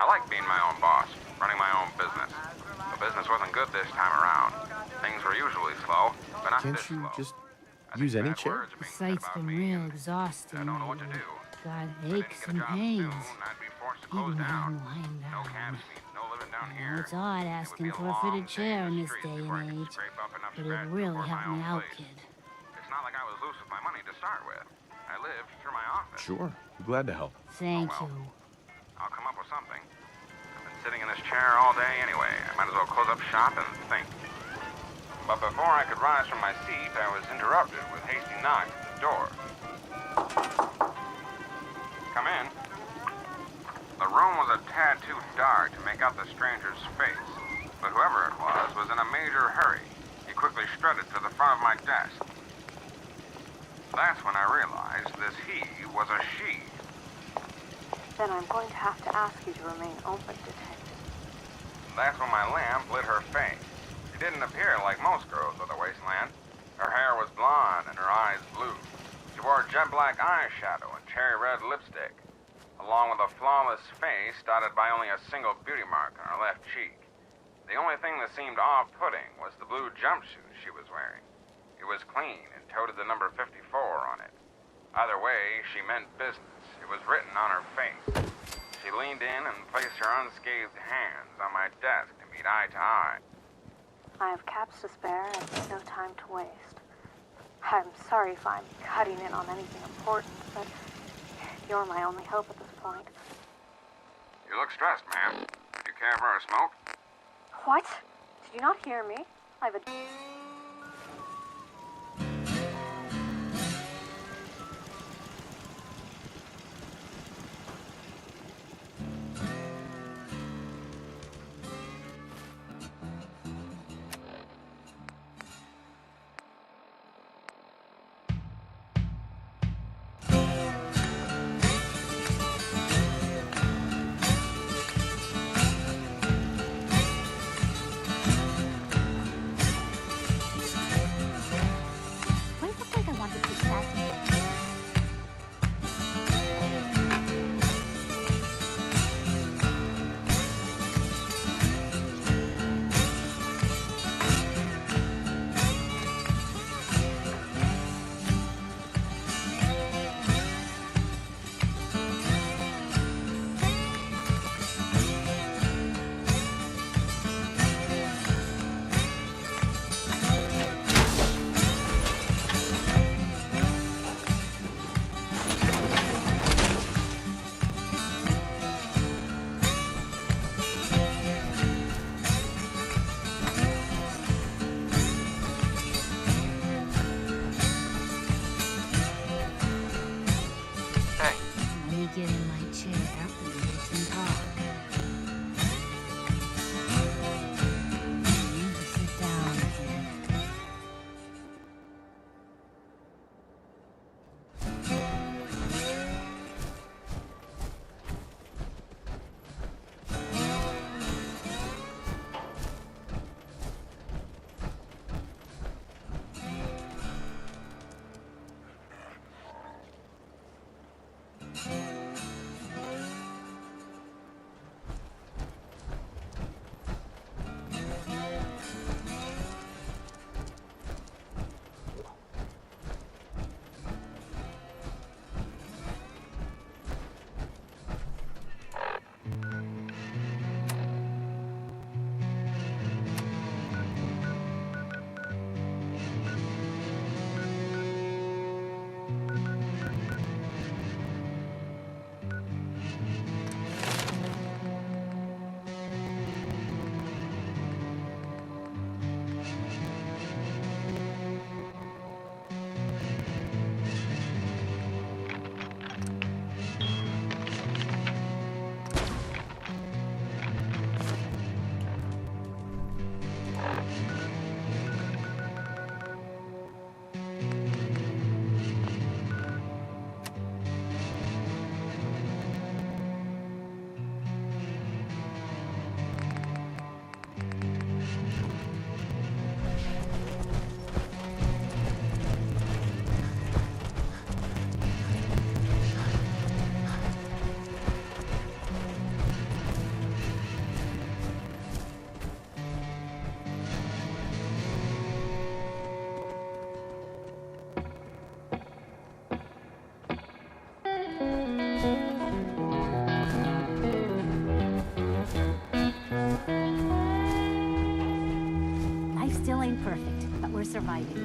I like being my own boss, running my own business. The business wasn't good this time around. Things were usually slow, but not Can't this you slow. just use any chair? The site's been real exhausting. I don't know what to do. Got If I didn't aches get a and job pains. soon, I'd be forced to close Even when down. I'm lying No down. cabs means no living down I here. know it's odd It would asking be a for a long fitted day chair in the this streets day before I and could age, scrape up enough but scratch it'll to really afford help my me own out, place. kid. It's not like I was loose with my money to start with. I lived through my office. Sure, I'm glad to help. Thank well. you. I'll come up with something. I've been sitting in this chair all day anyway. I might as well close up shop and think. But before I could rise from my seat, I was interrupted with hasty knocks at the door. Come in. The room was a tad too dark to make out the stranger's face, but whoever it was in a major hurry. He quickly strutted to the front of my desk. That's when I realized this he was a she. Then I'm going to have to ask you to remain open, Detective. That's when my lamp lit her face. She didn't appear like most girls of the wasteland. Her hair was blonde and her eyes blue. She wore jet black eyeshadow and cherry red lipstick, along with a flawless face dotted by only a single beauty mark on her left cheek. The only thing that seemed off-putting was the blue jumpsuit she was wearing. It was clean and toted the number 54 on it. Either way, she meant business. It was written on her face. She leaned in and placed her unscathed hands on my desk to meet eye to eye. I have caps to spare and no time to waste. I'm sorry if I'm cutting in on anything important, but you're my only hope at this point. You look stressed, ma'am. You care for a smoke? What? Did you not hear me? I've a... surviving.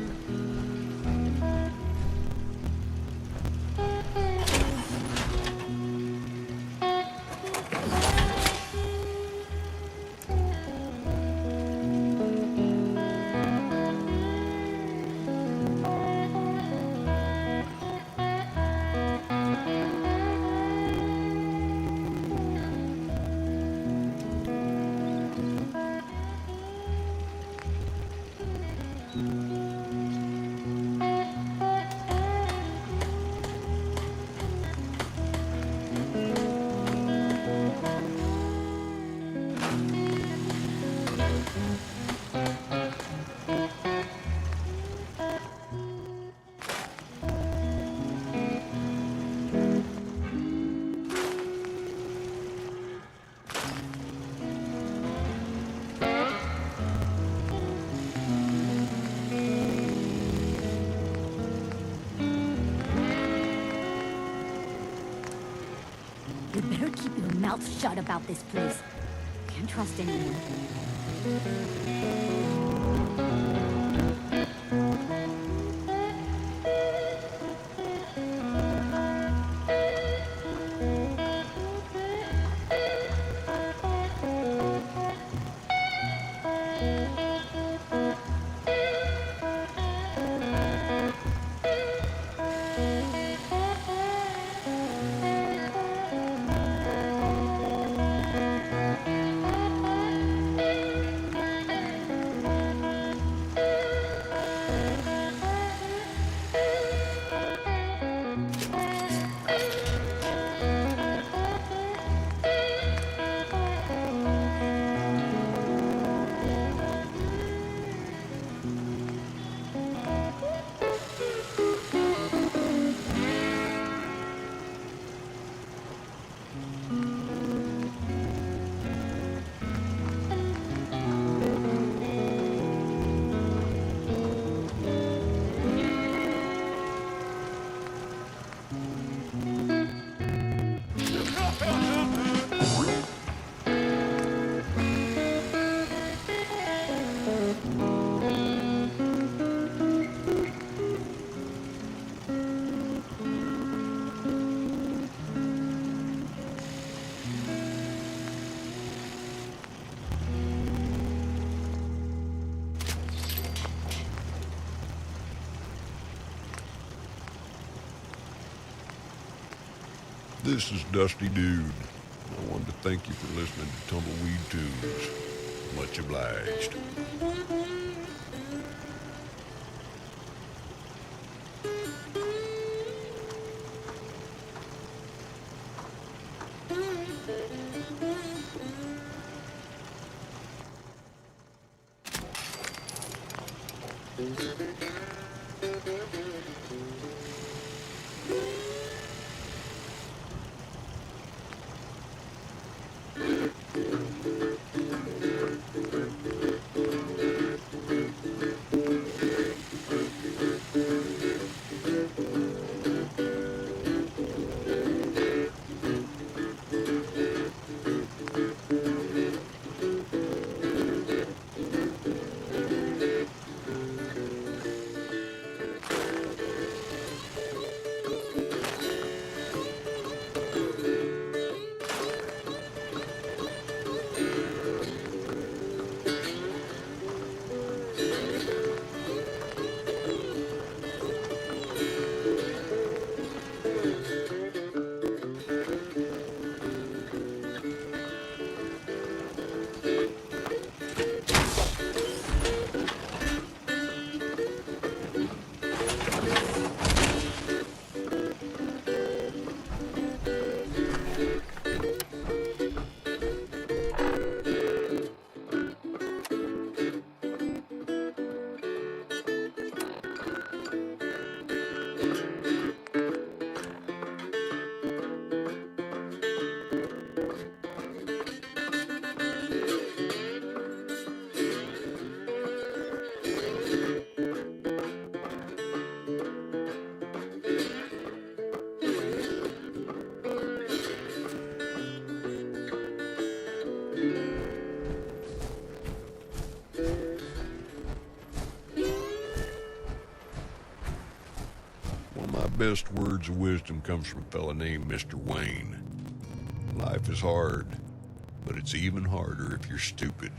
You better keep your mouth shut about this place. Can't trust anyone. This is Dusty Dude. I wanted to thank you for listening to Tumbleweed Tunes. Much obliged. best words of wisdom comes from a fella named Mr. Wayne. Life is hard, but it's even harder if you're stupid.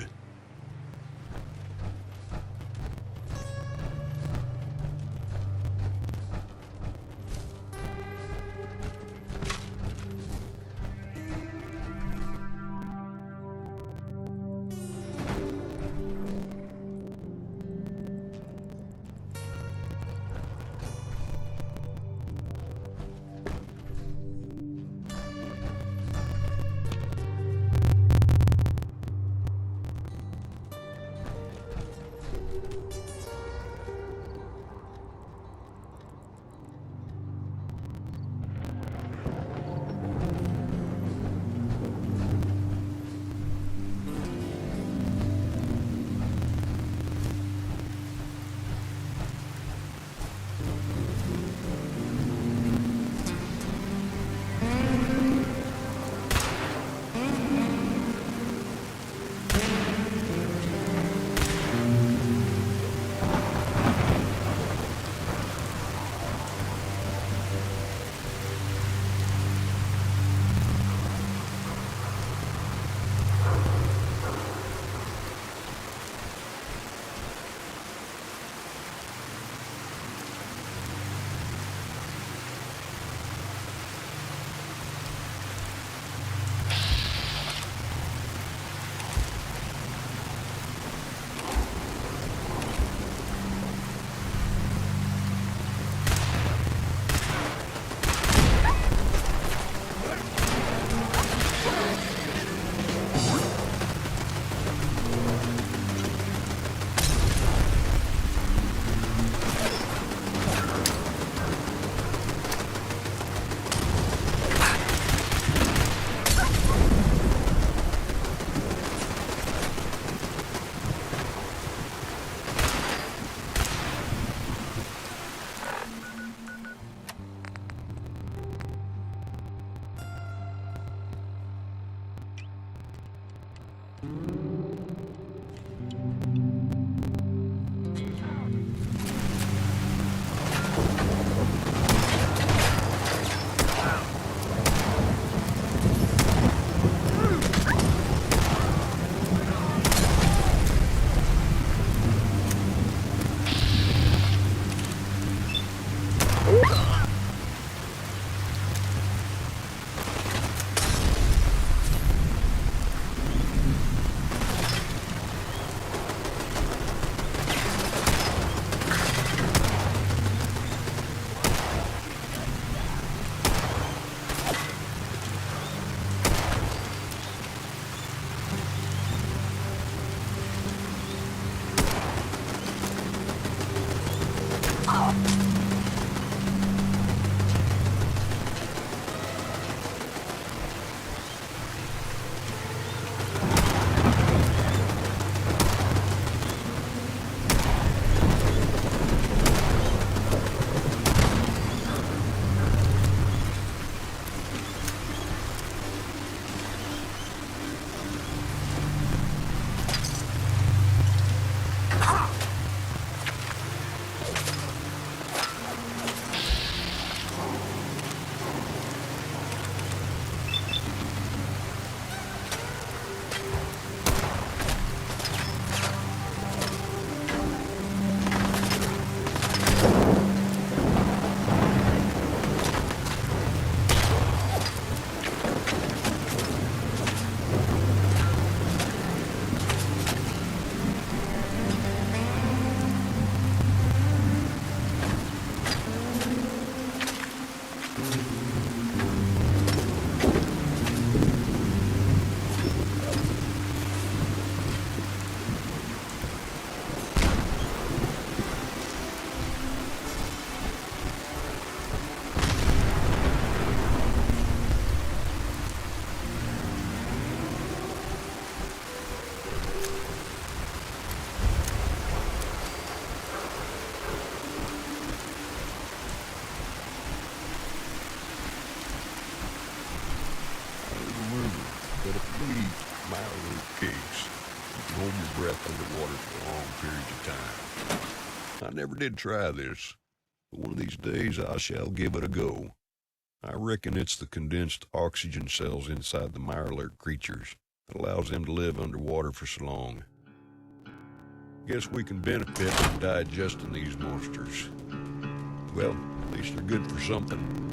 But a pretty mild case. You can hold your breath underwater for long periods of time. I never did try this, but one of these days I shall give it a go. I reckon it's the condensed oxygen cells inside the Mirelurk creatures that allows them to live underwater for so long. Guess we can benefit from digesting these monsters. Well, at least they're good for something.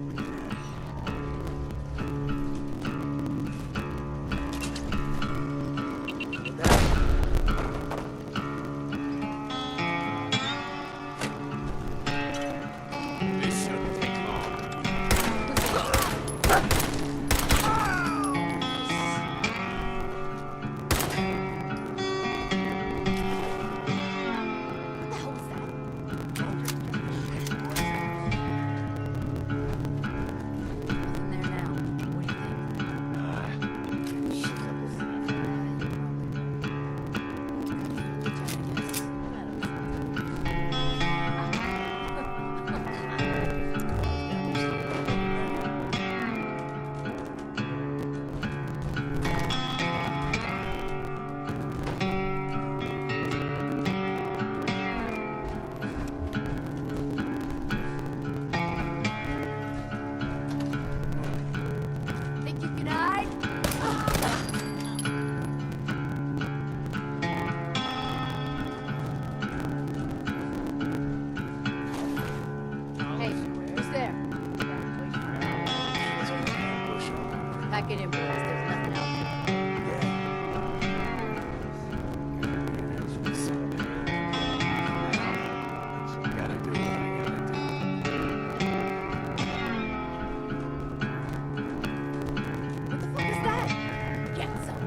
Pack it in, boys. There's nothing else. What the fuck is that? Get some.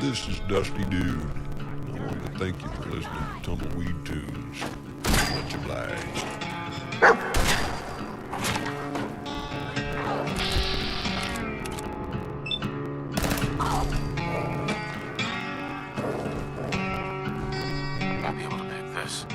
This is Dusty Dude. I want to thank you for listening to Tumbleweed Tunes. Much obliged. I'll be able to make this.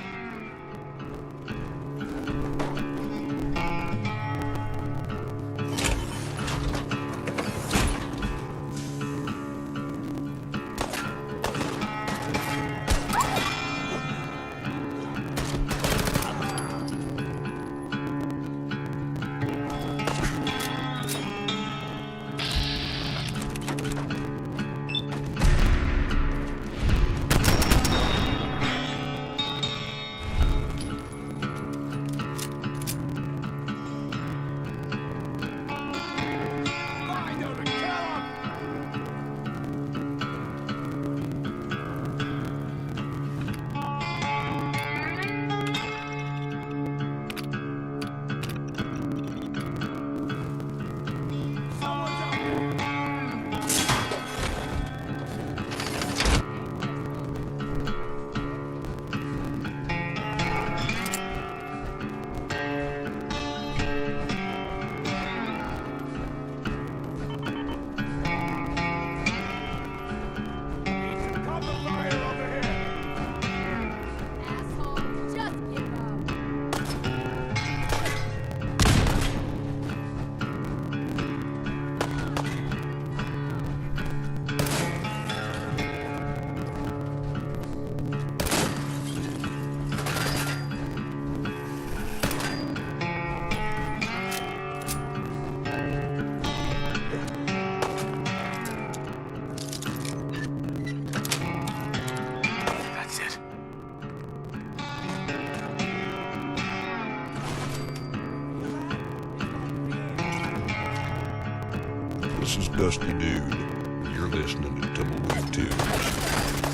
Dusty Dude, and you're listening to Tumbleweed Tunes.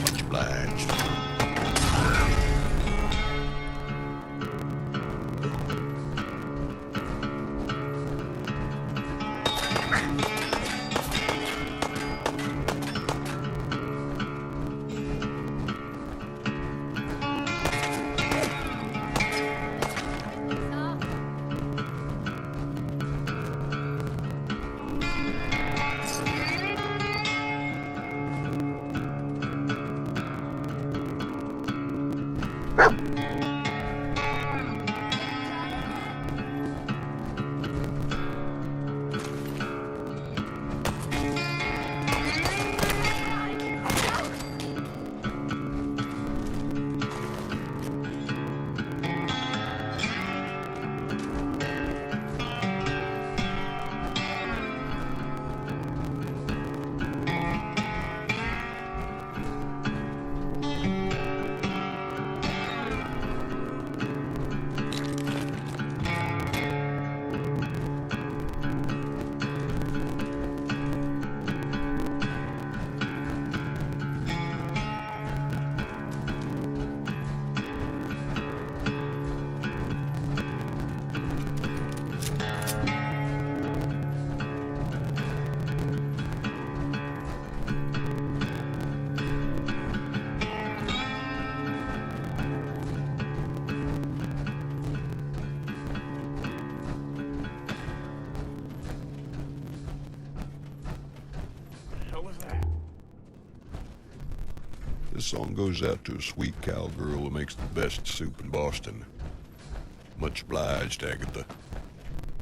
Much obliged. This song goes out to a sweet cowgirl who makes the best soup in Boston. Much obliged, Agatha.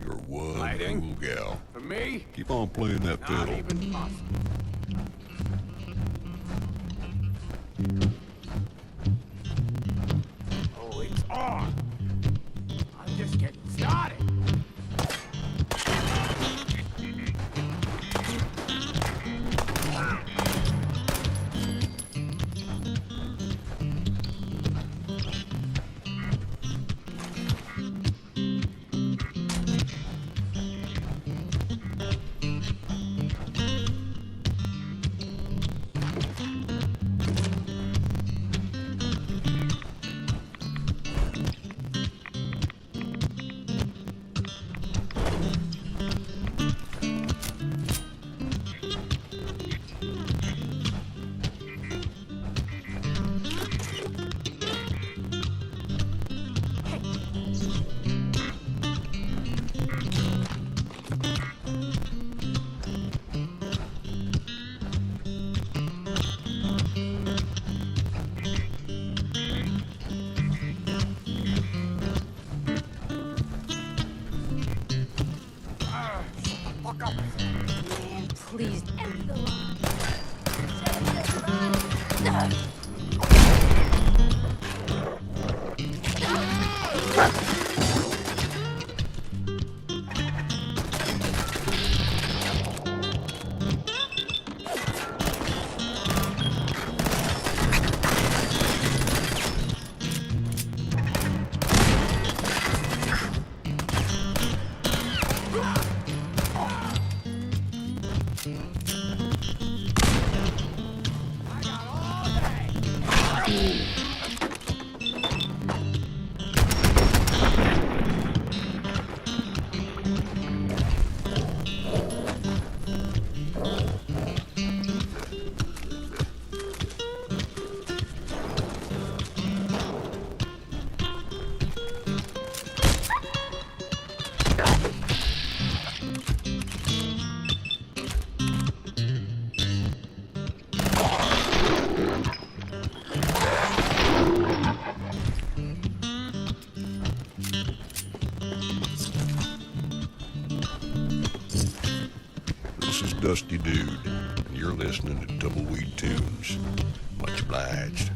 You're one Lighting? cool gal. For me? Keep on playing that Not fiddle. even possible. Oh, it's on. I'm just getting started. Please end the line. This is Dusty Dude, and you're listening to Tumbleweed Tunes. Much obliged.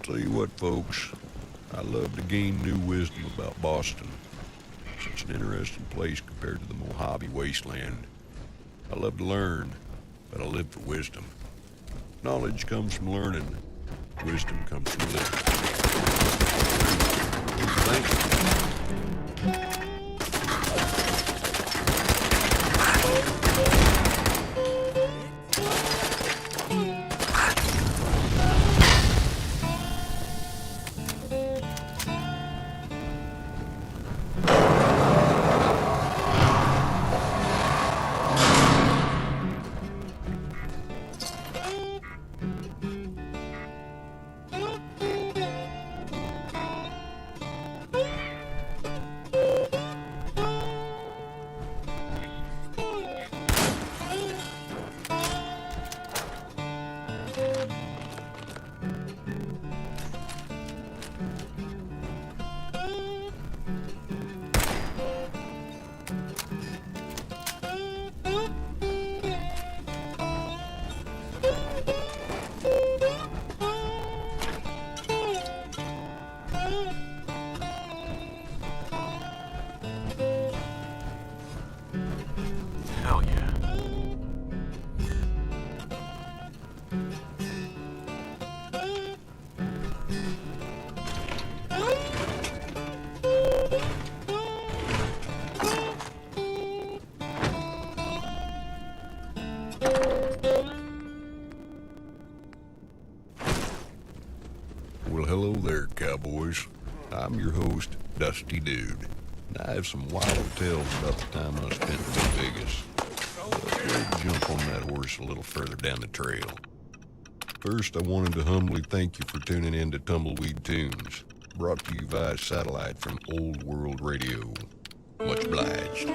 Tell you what, folks, I love to gain new wisdom about Boston. Such an interesting place compared to the Mojave wasteland. I love to learn, but I live for wisdom. Knowledge comes from learning. Wisdom comes from living. Thank you. Hell yeah. Well, hello there, cowboys. I'm your host, Dusty Dude, and I have some wild tales about the time I spent in Vegas. Let's jump on that horse a little further down the trail. First, I wanted to humbly thank you for tuning in to Tumbleweed Tunes, brought to you via satellite from Old World Radio. Much obliged.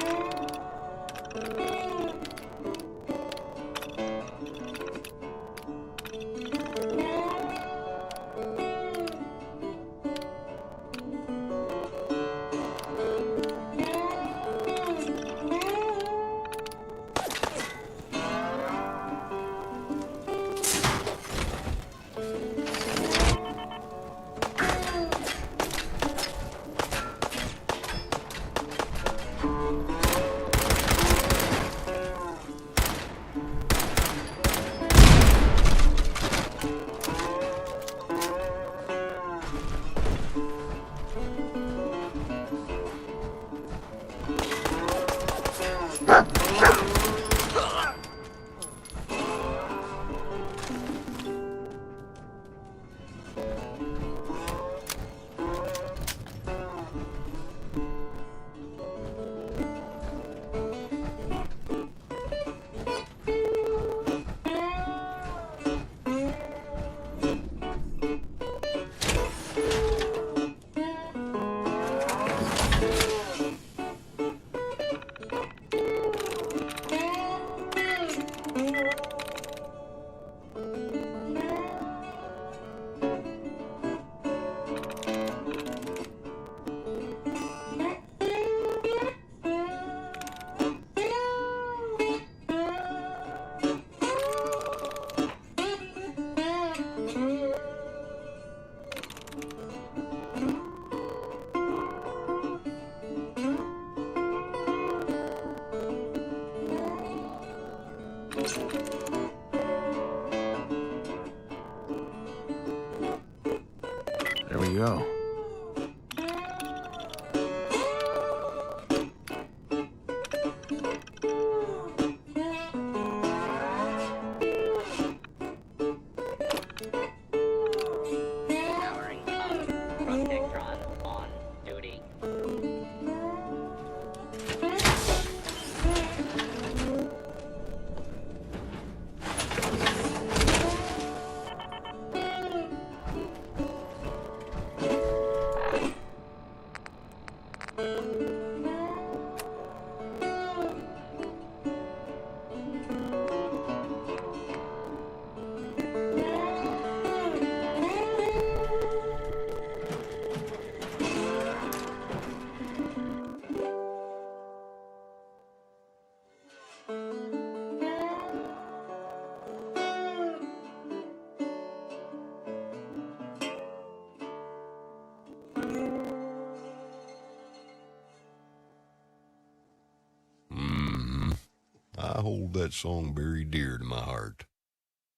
I hold that song very dear to my heart.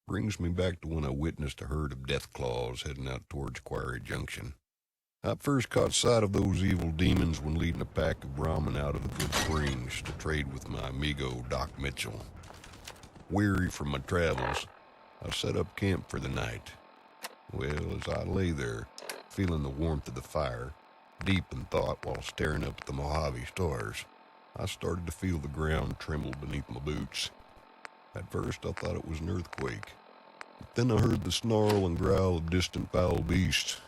Brings me back to when I witnessed a herd of death claws heading out towards Quarry Junction. I first caught sight of those evil demons when leading a pack of Brahmin out of the Good Springs to trade with my amigo Doc Mitchell. Weary from my travels, I set up camp for the night. Well, as I lay there, feeling the warmth of the fire, deep in thought while staring up at the Mojave stars, I started to feel the ground tremble beneath my boots. At first, I thought it was an earthquake, but then I heard the snarl and growl of distant foul beasts.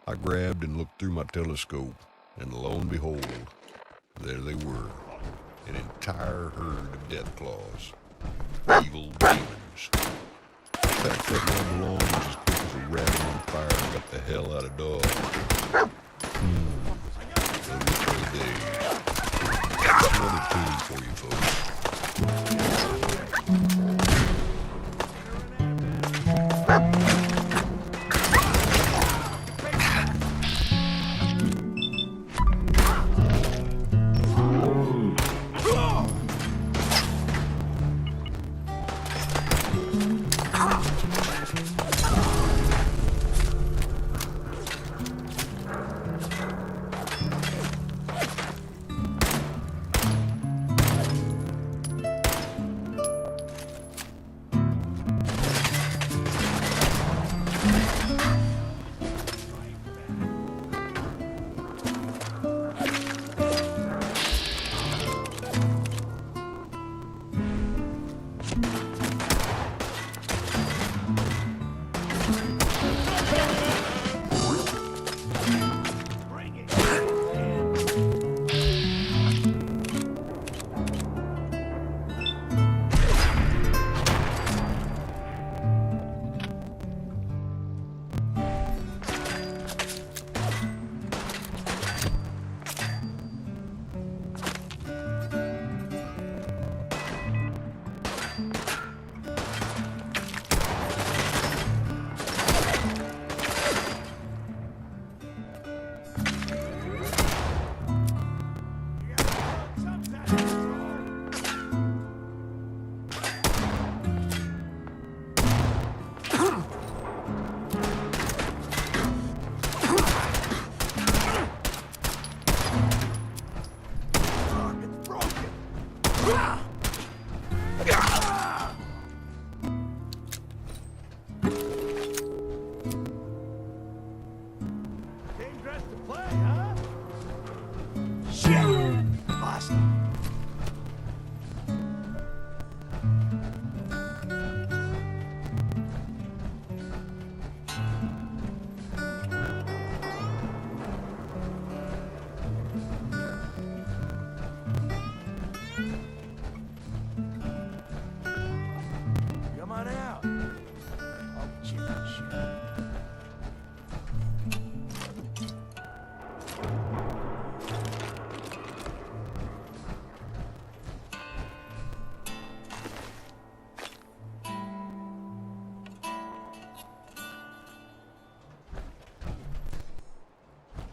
I grabbed and looked through my telescope, and lo and behold, there they were, an entire herd of death claws. Evil demons. Packed up my belongings as quick as a rat on fire and got the hell out of Dodge. Those were days. Another tune for you folks.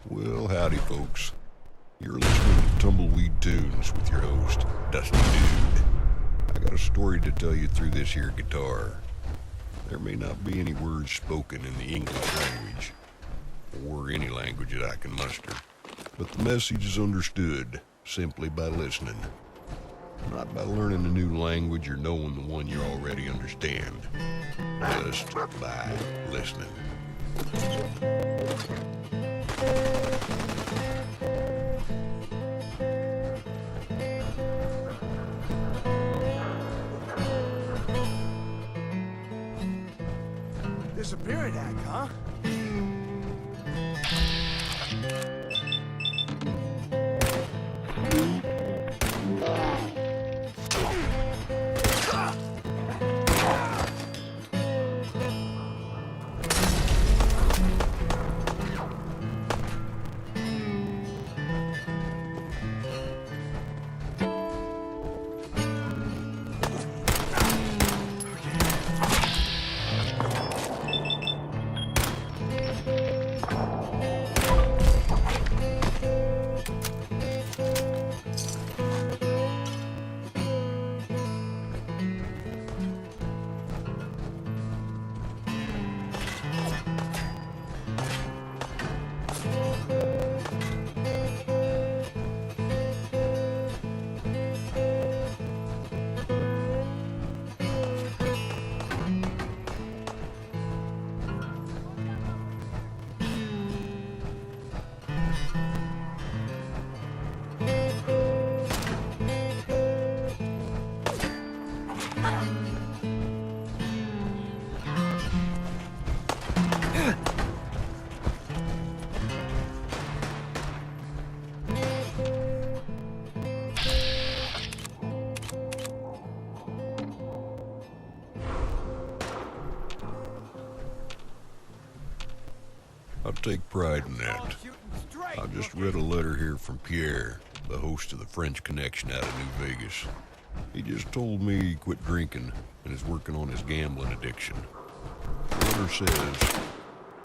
Well, howdy, folks. You're listening to Tumbleweed Tunes with your host, Dusty Dude. I got a story to tell you through this here guitar. There may not be any words spoken in the English language, or any language that I can muster, but the message is understood simply by listening. Not by learning a new language or knowing the one you already understand. Just by listening. Disappearing act, huh? I'll take pride in that. I just read a letter here from Pierre, the host of the French Connection out of New Vegas. He just told me he quit drinking and is working on his gambling addiction. The letter says,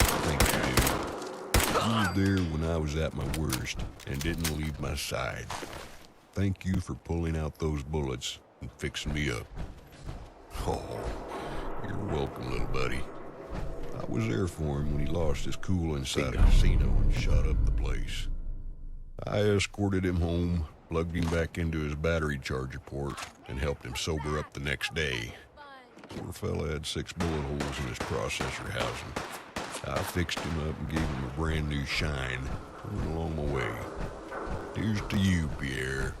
"Thank you, dude. You was there when I was at my worst and didn't leave my side. Thank you for pulling out those bullets and fixing me up." Oh, you're welcome, little buddy. I was there for him when he lost his cool inside a casino and shot up the place. I escorted him home, plugged him back into his battery charger port, and helped him sober up the next day. Poor fella had 6 bullet holes in his processor housing. I fixed him up and gave him a brand new shine. Went along my way. Here's to you, Pierre.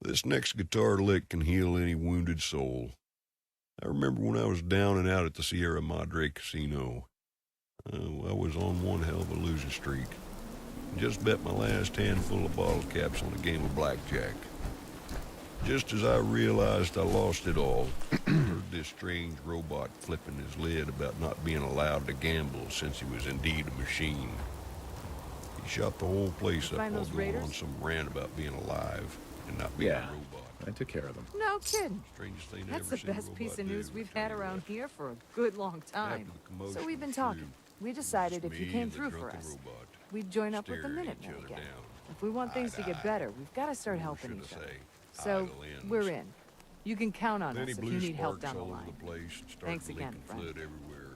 This next guitar lick can heal any wounded soul. I remember when I was down and out at the Sierra Madre Casino. I was on one hell of a losing streak. Just bet my last handful of bottle caps on a game of blackjack. Just as I realized I lost it all, I heard this strange robot flipping his lid about not being allowed to gamble since he was indeed a machine. He shot the whole place up while going on some rant about being alive and not being a robot. I took care of them. No kidding. Strangest thing I That's ever the seen a best robot piece of do, news I we've tell had you around what. here for a good long time. After the commotion So we've been was talking. through, We decided just if you me came and the through for drunken us, robot we'd join up with the staring Minutemen each other again. down. If we want things to get better, we've got to start Or helping should I each other. say, So idle ends. we're in. You can count on Then us he if blew you need help sparks down the all over line. the place and started Thanks again, leaking friend. fluid everywhere.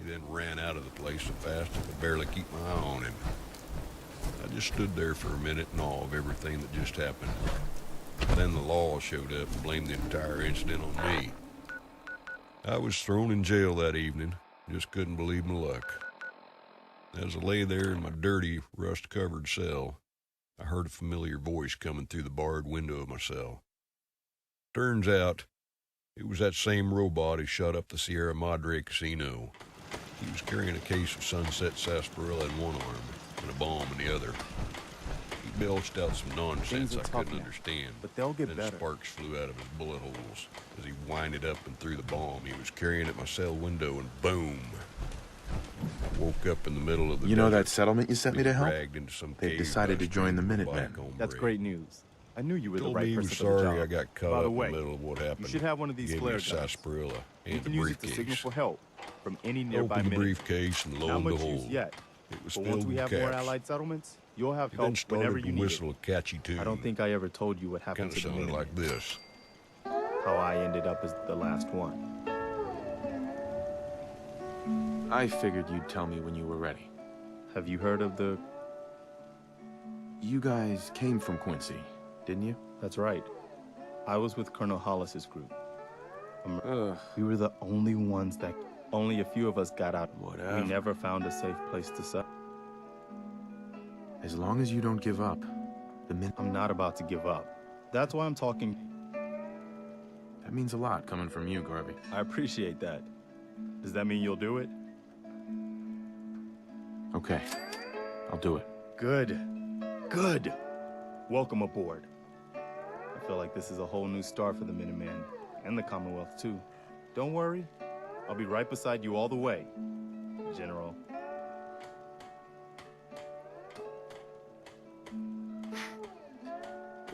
He then ran out of the place so fast I could barely keep my eye on him. I just stood there for a minute in awe of everything that just happened. Then the law showed up and blamed the entire incident on me. I was thrown in jail that evening. Just couldn't believe my luck. As I lay there in my dirty, rust-covered cell, I heard a familiar voice coming through the barred window of my cell. Turns out, it was that same robot who shot up the Sierra Madre Casino. He was carrying a case of Sunset Sarsaparilla in one arm and a bomb in the other. He'd belched out some nonsense Things are I tough couldn't now, understand. but they'll get Then better. sparks flew out of his bullet holes as he winded up and threw the bomb he was carrying at my cell window, and boom! I woke up in the middle of the You know desert, that settlement you sent me to being help? dragged into some They've cave decided to join the upstream of a Minutemen. Bicone That's break. great news. I knew you were the Told right me he person was for the sorry job. I got caught By up the in way, the middle of what happened. you should have one of these Gave flare me a guns. sarsaparilla You and can the use it to signal briefcase. for help from any nearby Opened the minute. briefcase, and lo Not and much behold, use yet, it was but filled once we with have caps. more allied settlements, you'll have He then help whenever started you to need whistle it. a catchy tune. I don't think I ever told you what happened Kind to of the sounded Minutemen. like this. How I ended up as the last one. I figured you'd tell me when you were ready. Have you heard of the... You guys came from Quincy, didn't you? That's right. I was with Colonel Hollis's group. Ugh. We were the only ones that... Only a few of us got out. Whatever. We never found a safe place to settle. As long as you don't give up, I'm not about to give up. That's why I'm talking... that means a lot coming from you, Garvey. I appreciate that. Does that mean you'll do it? Okay, I'll do it. Good. Good. Welcome aboard. I feel like this is a whole new start for the Minutemen, and the Commonwealth, too. Don't worry. I'll be right beside you all the way, General.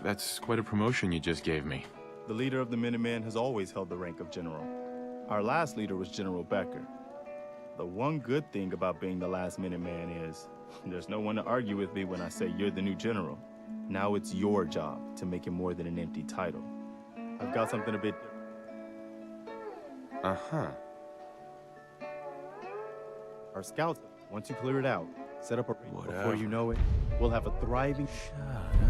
That's quite a promotion you just gave me. The leader of the Minutemen has always held the rank of General. Our last leader was General Becker. The one good thing about being the last Minuteman is there's no one to argue with me when I say you're the new general. Now it's your job to make it more than an empty title. I've got something a bit... Uh-huh. Our scouts, once you clear it out, set up a... Whatever. Before you know it, we'll have a thriving... Shut